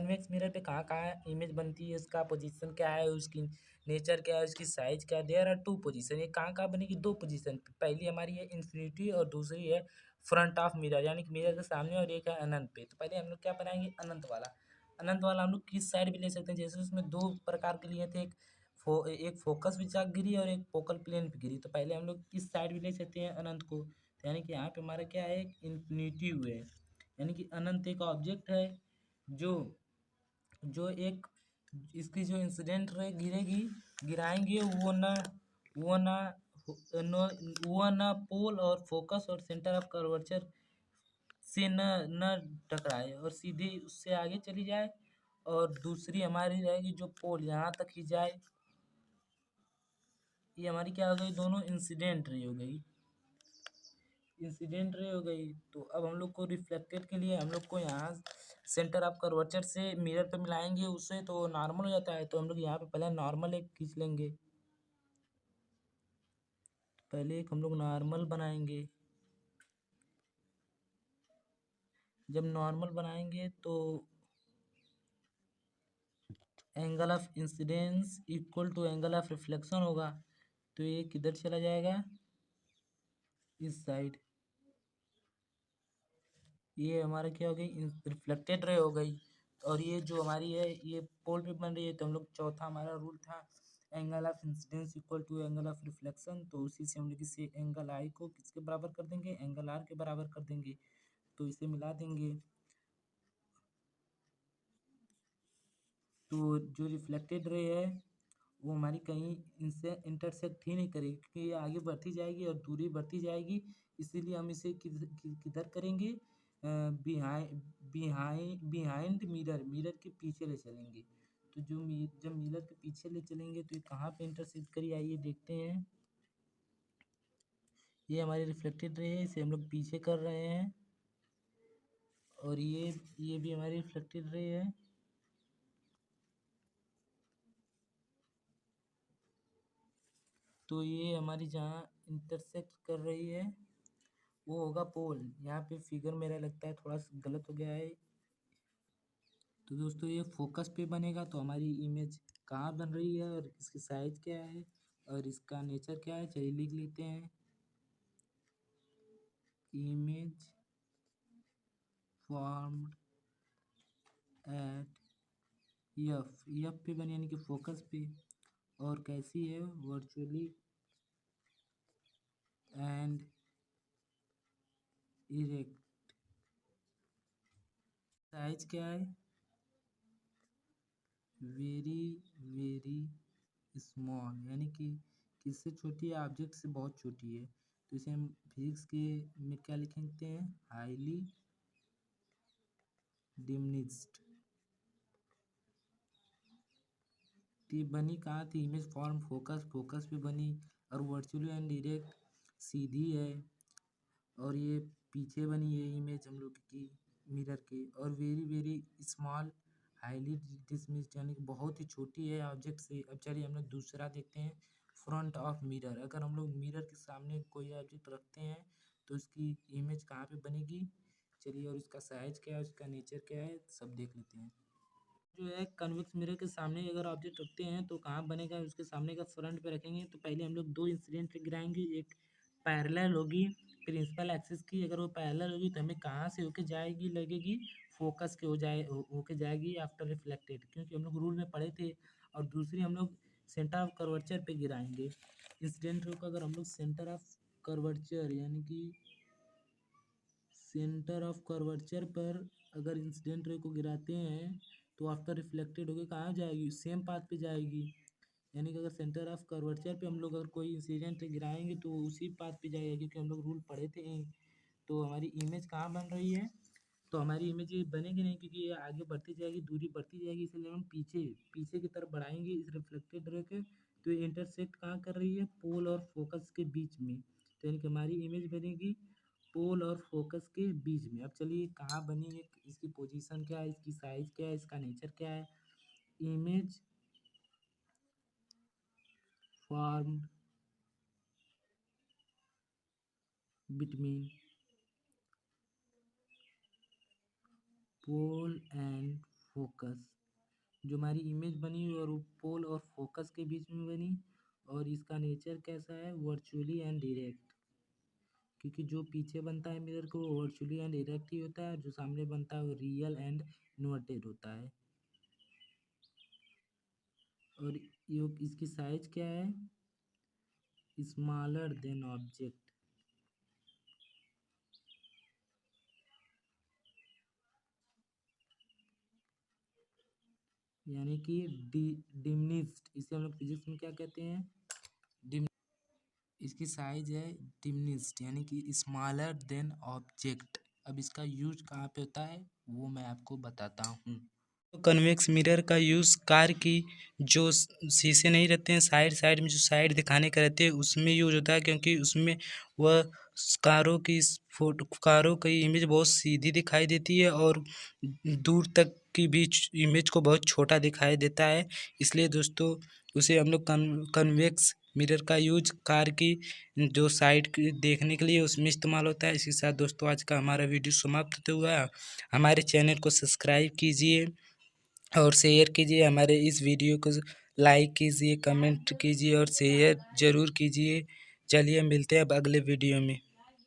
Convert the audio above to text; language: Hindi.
कन्वेक्स मिरर पे कहाँ कहाँ इमेज बनती है, उसका पोजीशन क्या है, उसकी नेचर क्या है, उसकी साइज क्या है। देयर आर टू पोजीशन, ये कहाँ कहाँ बनेगी, दो पोजीशन पे। पहली हमारी है इन्फिनिटी और दूसरी है फ्रंट ऑफ मिरर, यानी कि मिरर के सामने, और एक है अनंत पे। तो पहले हम लोग क्या बनाएंगे, अनंत वाला। अनंत वाला हम लोग किस साइड भी ले सकते हैं, जैसे उसमें दो प्रकार के लिए थे, एक फोकस पे जा गिरी और एक फोकल प्लेन पे गिरी। तो पहले हम लोग इस साइड भी ले सकते हैं अनंत को। तो यानी कि यहाँ पे हमारा क्या है, इन्फिनिटी है, यानी कि अनंत एक ऑब्जेक्ट है जो जो एक इसकी जो इंसिडेंट रे गिरेगी, गिराएंगे वो ना नो वो ना पोल और फोकस और सेंटर ऑफ कर्वेचर से न टकराए और सीधे उससे आगे चली जाए। और दूसरी हमारी रहेगी जो पोल यहाँ तक ही जाए। ये हमारी क्या हो गई, दोनों इंसिडेंट रे हो गई, इंसिडेंट रे हो गई। तो अब हम लोग को रिफ्लेक्टेड के लिए हम लोग को यहाँ सेंटर ऑफ कर्वेचर से मिरर पे मिलाएंगे उससे, तो नॉर्मल हो जाता है। तो हम लोग यहाँ पे पहले नॉर्मल एक खींच लेंगे, पहले एक हम लोग नॉर्मल बनाएंगे। जब नॉर्मल बनाएंगे तो angle of incidence equal to angle of reflection होगा। तो ये किधर चला जाएगा, इस साइड। ये हमारा क्या हो गई, रिफ्लेक्टेड रे हो गई। और ये जो हमारी है ये पोल पे बन रही है। तो हम लोग चौथा हमारा रूल था angle of incidence equal to angle of reflection. तो उसी से हम लोग इसे एंगल आई को किसके बराबर कर देंगे, एंगल आर के बराबर कर देंगे। तो इसे मिला देंगे। तो जो रिफ्लेक्टेड रे है वो हमारी कहीं इनसे इंटरसेक्ट ही नहीं करेगी, क्योंकि ये आगे बढ़ती जाएगी और दूरी बढ़ती जाएगी। इसीलिए हम इसे किधर करेंगे, behind behind behind mirror, mirror के पीछे ले चलेंगे। तो जब मिरर के पीछे ले चलेंगे तो ये कहाँ पे इंटरसेक्ट करी, आइए देखते हैं। ये हमारी रिफ्लेक्टेड रे है, इसे हम लोग पीछे कर रहे हैं। और ये भी हमारी रिफ्लेक्टेड रे है। तो ये हमारी जहाँ इंटरसेक्ट कर रही है वो होगा पोल। यहाँ पे फिगर मेरा लगता है थोड़ा सा गलत हो गया है। तो दोस्तों ये फोकस पे बनेगा। तो हमारी इमेज कहाँ बन रही है और इसकी साइज क्या है और इसका नेचर क्या है, चलिए लिख लेते हैं। इमेज फॉर्म्ड एट एफ पे बनी, यानी कि फोकस पे। और कैसी है, वर्चुअली एंड इरेक्ट। साइज क्या है, वेरी वेरी स्मॉल, यानी कि किससे छोटी है, ऑब्जेक्ट से बहुत छोटी है। तो इसे हम फिजिक्स के में क्या लिखते हैं, हाईली डिमिनिश्ड। ये बनी कहाँ थी, इमेज फॉर्म फोकस पे बनी। और वर्चुअली एंड डायरेक्ट सीधी है। और ये पीछे बनी है इमेज हम लोग की मिरर के। और very very small, highly dismissed, यानी कि बहुत ही छोटी है ऑब्जेक्ट से। अब चलिए हम लोग दूसरा देखते हैं, फ्रंट ऑफ मिरर। अगर हम लोग मिरर के सामने कोई ऑब्जेक्ट रखते हैं तो उसकी इमेज कहाँ पे बनेगी, चलिए। और इसका साइज क्या है, उसका नेचर क्या है, सब देख लेते हैं। जो है कन्वेक्स मिरर के सामने अगर ऑब्जेक्ट रखते हैं तो कहाँ बनेगा, उसके सामने का फ्रंट पे रखेंगे। तो पहले हम लोग दो इंसिडेंट गिराएंगे, एक पैरेलल होगी प्रिंसिपल एक्सिस की। अगर वो पैरेलल होगी तो हमें कहाँ से होके जाएगी, लगेगी फोकस के होके जाएगी आफ्टर रिफ्लेक्टेड, क्योंकि हम लोग रूल में पढ़े थे। और दूसरी हम लोग सेंटर ऑफ कर्वेचर पे गिराएंगे इंसिडेंट रे को। अगर हम लोग सेंटर ऑफ कर्वेचर, यानी कि सेंटर ऑफ कर्वेचर पर अगर इंसिडेंट रे को गिराते हैं तो आफ्टर रिफ्लेक्टेड होके कहाँ जाएगी, सेम पाथ पे जाएगी। यानी कि अगर सेंटर ऑफ कर्वेचर पे हम लोग अगर कोई इंसिडेंट रे गिराएंगे तो उसी पाथ पे जाएगा, क्योंकि हम लोग रूल पढ़े थे। तो हमारी इमेज कहाँ बन रही है, तो हमारी इमेज ये बनेगी नहीं, क्योंकि ये आगे बढ़ती जाएगी, दूरी बढ़ती जाएगी। इसलिए हम पीछे पीछे की तरफ बढ़ाएंगे इस रिफ्लेक्टेड रे के। तो ये इंटरसेक्ट कहाँ कर रही है, पोल और फोकस के बीच में। तो यानी कि हमारी इमेज बनेगी पोल और फोकस के बीच में। अब चलिए कहाँ बनी है, इसकी पोजीशन क्या है, इसकी साइज क्या है, इसका नेचर क्या है। Image formed between pole and focus, जो हमारी इमेज बनी और वो पोल और फोकस के बीच में बनी। और इसका नेचर कैसा है, वर्चुअली एंड डायरेक्ट, क्योंकि जो पीछे बनता है मिरर को वो वर्चुअली एंड डायरेक्ट ही होता है, जो सामने बनता है वो रियल एंड इन्वर्टेड होता है। और ये इसकी साइज क्या है, स्मॉलर देन ऑब्जेक्ट, यानी कि डिमिनिस्ड, इसे हम लोग फिजिक्स में क्या कहते हैं, डिम इसकी साइज है डिमिनिस्ड, यानी कि स्मॉलर देन ऑब्जेक्ट। अब इसका यूज कहाँ पे होता है वो मैं आपको बताता हूँ। तो कन्वेक्स मिरर का यूज़ कार की जो शीशे नहीं रहते हैं साइड साइड में, जो साइड दिखाने का रहते हैं उसमें यूज होता है, क्योंकि उसमें वह कारों की इमेज बहुत सीधी दिखाई देती है और दूर तक की बीच इमेज को बहुत छोटा दिखाई देता है। इसलिए दोस्तों उसे हम लोग कन्वेक्स मिरर का यूज कार की जो साइड की देखने के लिए उसमें इस्तेमाल होता है। इसी के साथ दोस्तों आज का हमारा वीडियो समाप्त होते हुआ है। हमारे चैनल को सब्सक्राइब कीजिए और शेयर कीजिए, हमारे इस वीडियो को लाइक कीजिए, कमेंट कीजिए और शेयर ज़रूर कीजिए। चलिए मिलते हैं अब अगले वीडियो में।